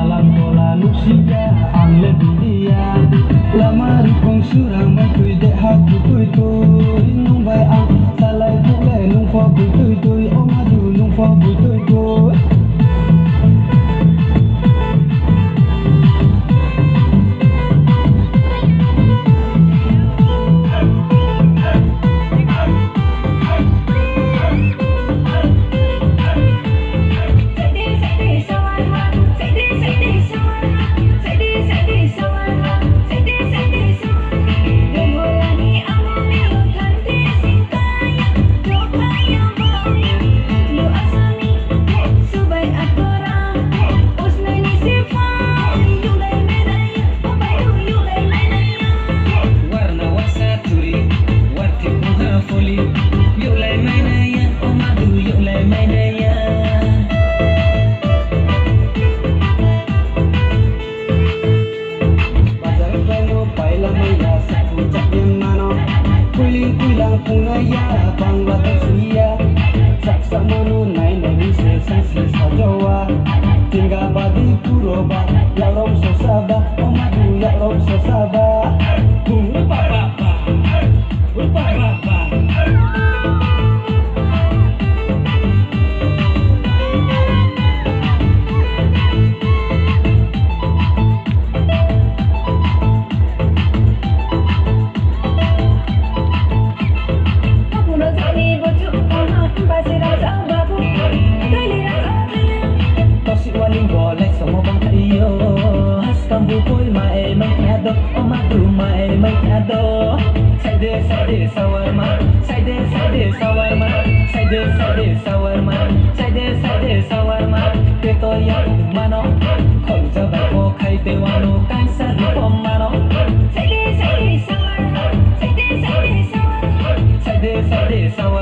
alam bola nusia ang lebidia lama rukong surang batuy dek hatu tuy tuy nung bay ang salay pule nung fa buy tuy tuy o madu nung fa buy tuy tuy punaya bangla Asia saksa manu nai nai se sansi sajawa tinggal badi puroba ya rom sosaba omadu ya rom sosaba rupa baba rupa baba Bukul mae mengado, omadu mae mengado. Side sawarma, side sawarma, side sawarma, side sawarma. Keto yang mano, kol jabat ko kai dewano kansa pom mano. Side sawarma, side sawarma, side sawarma.